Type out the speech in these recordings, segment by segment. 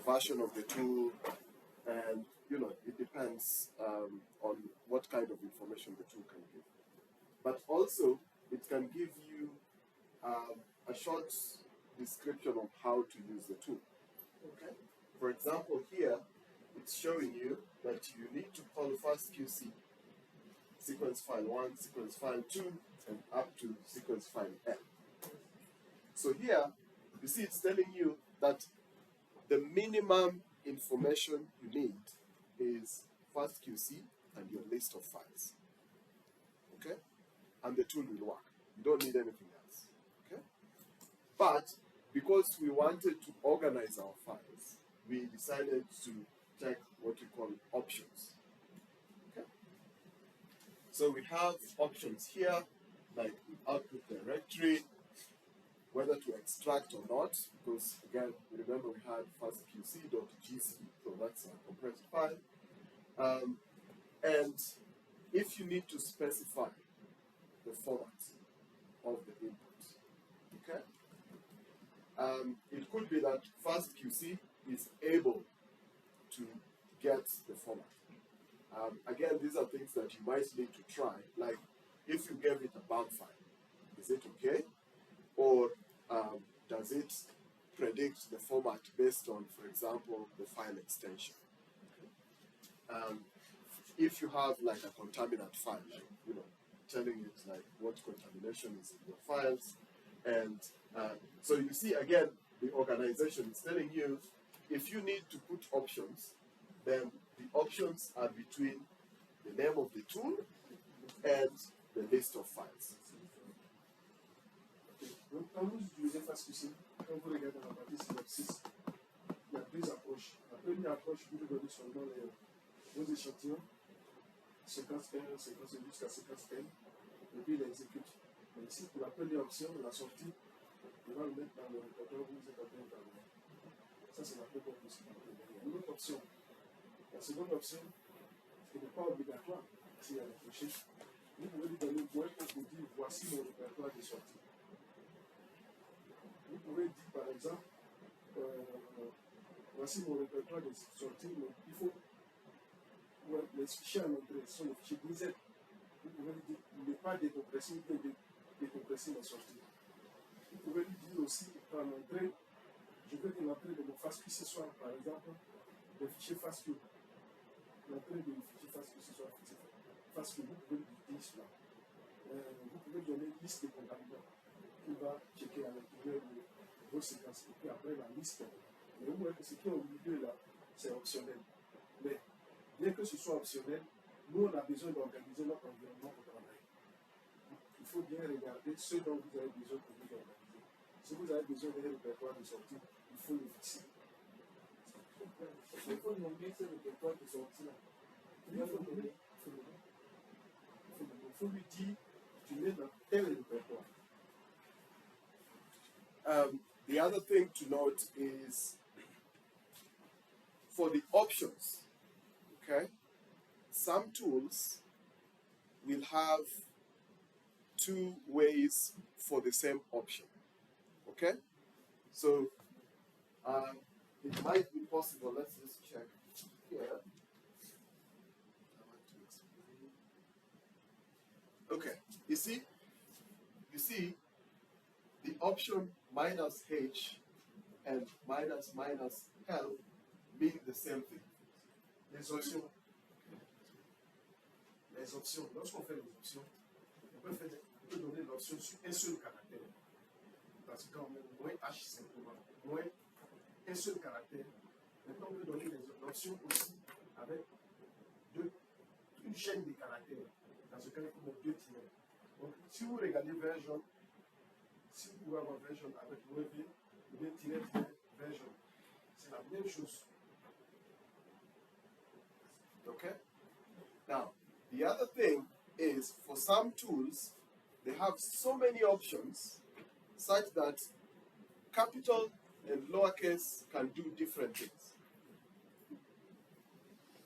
version of the tool, and it depends on what kind of information the tool can give. But also, it can give you a short description of how to use the tool. Okay. For example, here it's showing you that you need to call first QC sequence file 1, sequence file 2, and up to sequence file N. So here, you see it's telling you that the minimum information you need is first QC and your list of files. Okay? And the tool will work. You don't need anything else. Okay? But because we wanted to organize our files, we decided to check what we call options. Okay? So we have options here, like output directory, whether to extract or not, because again, remember we had first qc.gc, so that's a compressed file. And if you need to specify the format of the input, okay? It could be that first QC is able to get the format. Again, these are things that you might need to try, like if you gave it a bulk file, is it okay? Or does it predict the format based on, for example, the file extension? If you have like a contaminant file, like, telling it like what contamination is in your files, and so you see again, the organization is telling you if you need to put options, then the options are between the name of the tool and the list of files. Donc, quand vous utilisez FastQC, quand vous regardez la partie synopsis, il y a deux approches. La première approche, vous devez donner seulement vos échantillons, séquence 1, séquence 2 jusqu'à séquence N, et puis il exécute. Mais ici, pour la première option, la sortie, il va le mettre dans le répertoire où vous êtes en train de travailler. Ça, c'est la première possibilité. Il y a une autre option. La seconde option, ce n'est pas obligatoire s'il y a réfléchi. Vous pouvez lui donner moins pour vous dire voici mon répertoire de sortie. Vous pouvez dire par exemple, voici mon répertoire de sortie, mais il faut les fichiers en entrée sont les fichiers DZ. Vous pouvez lui dire ne pas décompresser, ou décompresser les sorties. Vous pouvez lui dire aussi en entrée, je veux que l'entrée de mon FastQC soit par exemple des fichiers FastQ. L'entrée de mon fichier FastQC soit FastQ. Vous pouvez lui dire cela. Vous pouvez donner une liste de contaminants qui va checker à l'intérieur de vos séquences. Et puis après la liste. Mais vous voyez que ce qui est au milieu là, c'est optionnel. Mais bien que ce soit optionnel, nous on a besoin d'organiser notre environnement pour travailler. Il faut bien regarder ce dont vous avez besoin pour vous organiser. Si vous avez besoin d'un répertoire de sortie, il faut le fixer. Il faut nommer ce répertoire de sortie là. Il faut lui dire, tu mets dans tel répertoire. The other thing to note is for the options, okay, some tools will have two ways for the same option, okay? So it might be possible, let's just check here. Okay, you see the option minus H and minus L mean the same thing. Les options. Lorsqu'on fait les options, on peut donner l'option sur un seul caractère. Parce que quand on met moins H simplement, moins un seul caractère, maintenant on peut donner l'option aussi avec une chaîne de caractères. Dans ce cas, il faut mettre 2 tirets. Donc, si vous regardez version, si vous pouvez avoir version avec moins V, ou bien tiret version, c'est la même chose. Okay? Now, the other thing is for some tools, they have so many options such that capital and lowercase can do different things.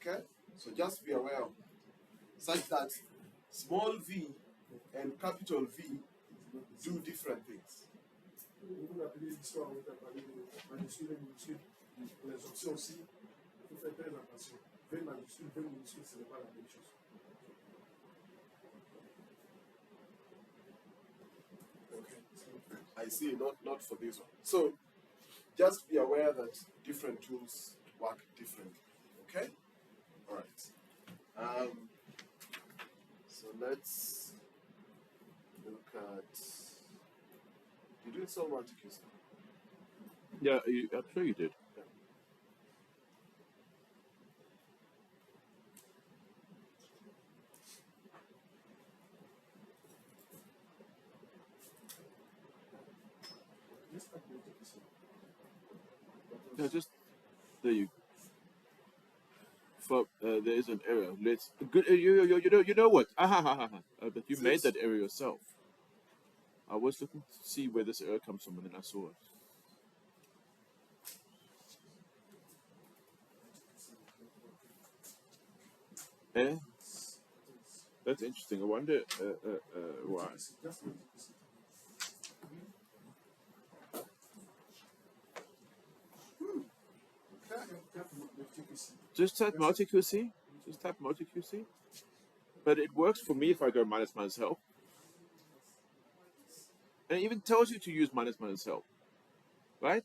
Okay? So just be aware of that. Such that small v and capital V do different things. Vous appelez l'histoire, vous avez parlé de majuscule et minuscule. les options aussi, il faut faire très attention. V majuscule, V minuscule, ce n'est pas la même chose. Okay. I see, not for this one. So just be aware that different tools work differently. Okay? Alright. So let's look at, you did so much, Kirsten. Yeah, I'm sure you did. Just type multiplication. Yeah, just there you. There is an error. Let's good. You know what? But you made that error yourself. I was looking to see where this error comes from, and then I saw it. Eh? That's interesting. I wonder why. Just multiplicity. Type multiplicity. Just type multi-QC. Just type multi-QC. But it works for me if I go minus help. And it even tells you to use minus help. Right?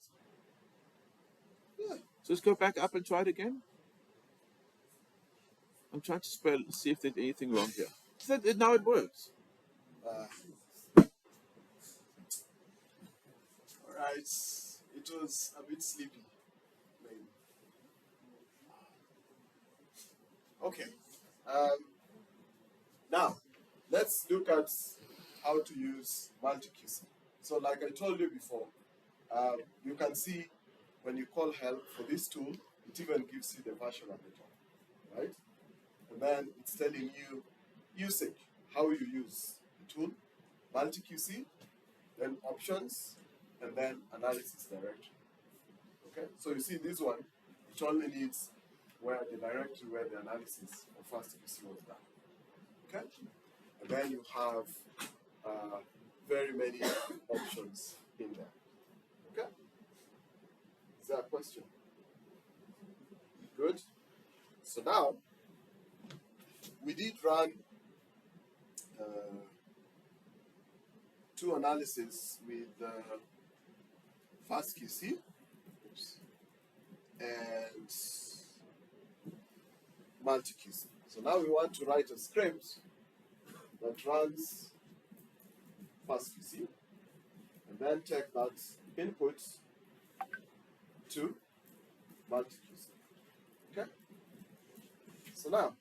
Yeah. Just go back up and try it again. I'm trying to see if there's anything wrong here. Now it works. Alright. It was a bit sleepy. Maybe. Okay. Now, let's look at how to use multi-QC. So like I told you before, you can see when you call help for this tool, it even gives you the version at the top, right? And then it's telling you usage, how you use the tool, multi-QC, then options, and then analysis directory. Okay, so you see this one, it only needs where the directory where the analysis of fast QC was done. Okay, and then you have very many options in there. Okay, is there a question? Good. So now we did run two analyses with FastQC and MultiQC. So now we want to write a script that runs FastQC and then take that input to MultiQC. Okay? So now,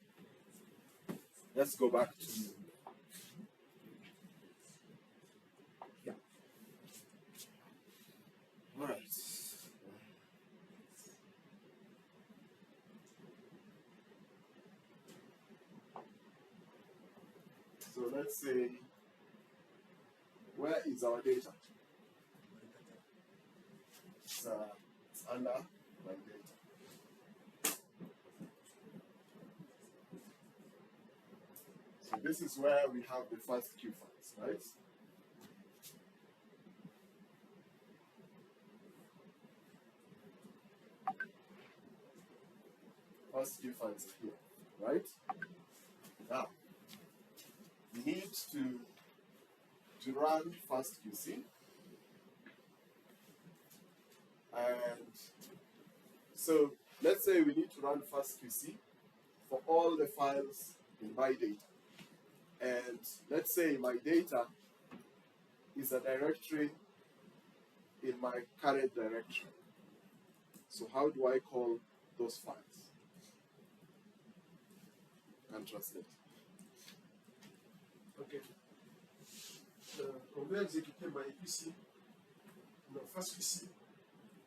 let's go back to all right. So let's say, where is our data? It's under my data. So this is where we have the first Q files, right? First Q files are here, right? Now, we need to run FastQC, and so let's say we need to run FastQC for all the files in my data, and let's say my data is a directory in my current directory. So how do I call those files? And translate. Ok. On veut exécuter MyQC, non, FastQC,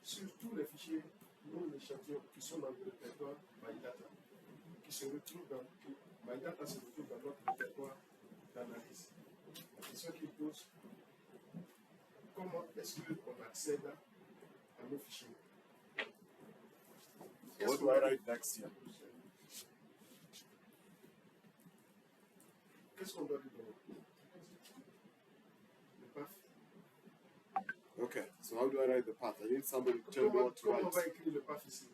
sur tous les fichiers non échantillons qui sont dans le répertoire MyData, qui se retrouvent dans MyData se retrouve dans notre répertoire d'analyse. La question qu'il pose, comment est-ce qu'on accède à nos fichiers? What do I write next here? Qu'est-ce qu'on doit lui donner? Le PAF. Okay, so how do I write the path? I need somebody to tell me what to Comment on write. va écrire le path ici?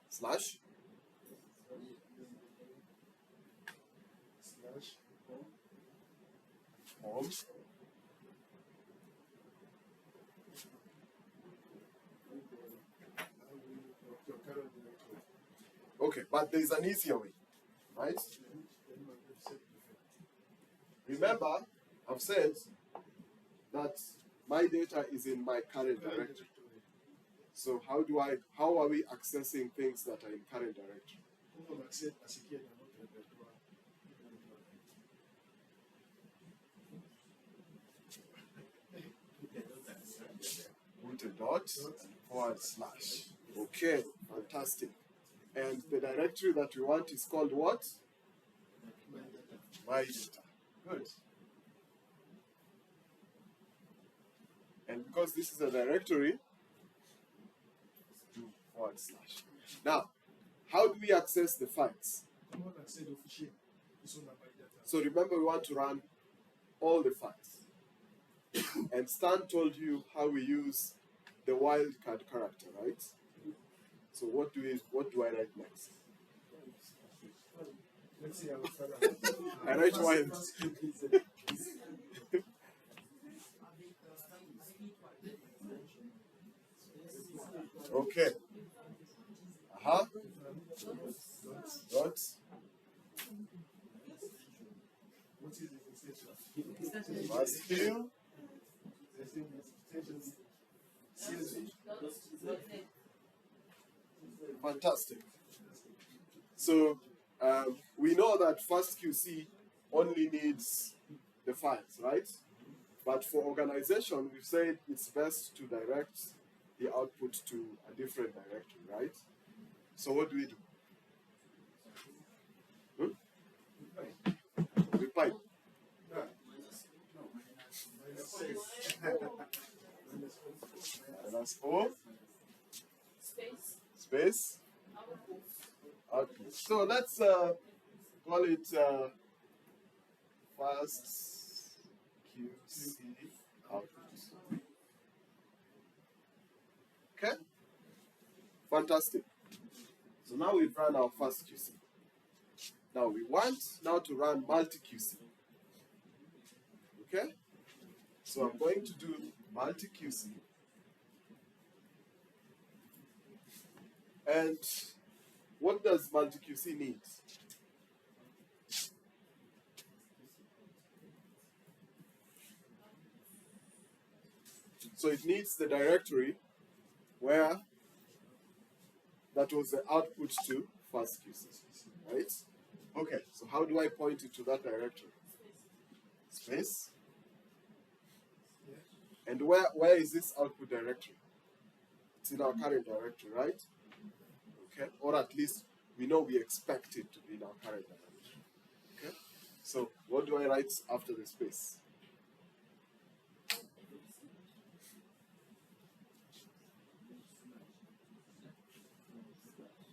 Slash. Slash Home. your current directory. Okay, but there's an easier way, right? Remember, I've said that my data is in my current directory. So how are we accessing things that are in current directory? Comment on accède à ce qui est dans notre répertoire? Put a dot forward slash. Okay, fantastic. And the directory that we want is called what? My data. Good. And because this is a directory, do forward slash. Now, how do we access the files? Comment on accède aux fichiers qui sont dans MyData? So remember, we want to run all the files. And Stan told you how we use the wildcard character, right? So what do I write next? Let's see how it's done. I write wild. Okay. Dot. What is the extension? Must fill. CSV. Fantastic. So we know that FastQC only needs the files, right? But for organization, we've said it's best to direct the output to a different directory, right? So what do we do? We pipe. Minus O. Space. Output. So let's call it fast QC output. Okay? Fantastic. So now we've run our fast QC. Now we want to run multi QC. Okay? So I'm going to do multi QC. And what does multi QC need? So it needs the directory where that was the output to FastQC, right? Okay, so how do I point it to that directory? Space. And where is this output directory? It's in our current directory, right? Okay, or at least we know we expect it to be in our current directory. Okay, so what do I write after the space?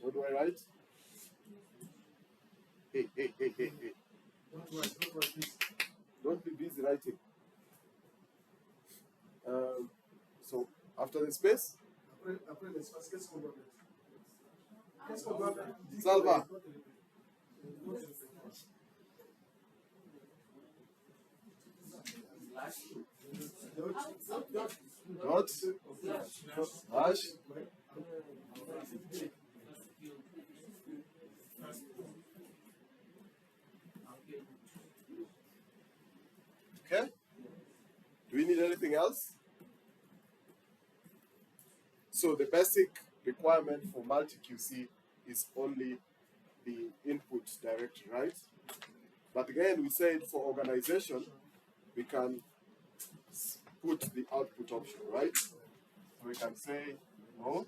What do I write? Hey. Don't worry, please. Don't be busy writing. So after the space? Après l'espace, qu'est-ce qu'on doit mettre? Qu'est-ce qu'on doit mettre? Salva. Dot. Hash. Okay. Do we need anything else? So the basic requirement for multi-QC is only the input directory, right? But again, we said for organization, we can put the output option, right? So we can say no.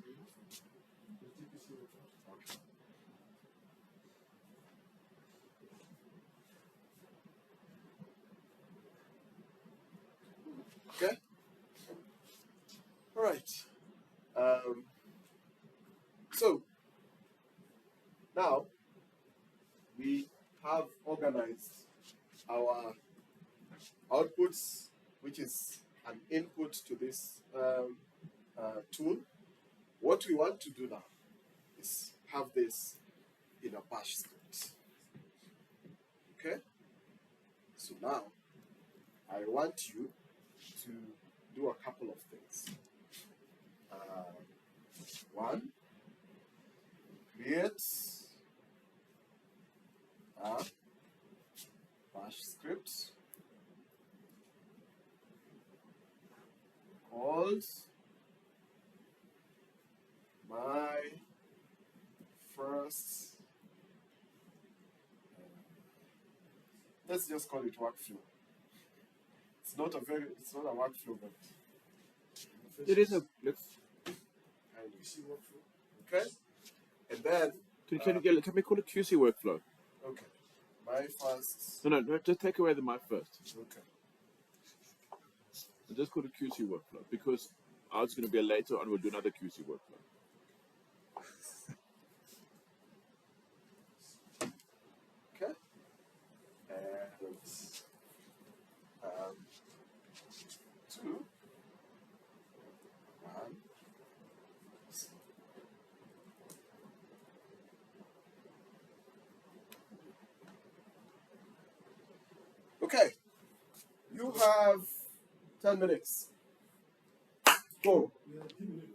Okay. All right. So now we have organized our outputs, which is an input to this tool. What we want to do now is have this in a bash script. Okay? So now I want you to do a couple of things. One, create a bash script called my first, let's just call it workflow. It's not a workflow, but It is a. Let's. kind of. Okay? And then, Can we call it QC workflow? okay, my first, No, just take away the my first. okay. We'll just call it QC workflow because ours is going to be a later on. We'll do another QC workflow. Okay? And 2, 1. Okay. You have 10 minutes. Go. We are 10 minutes.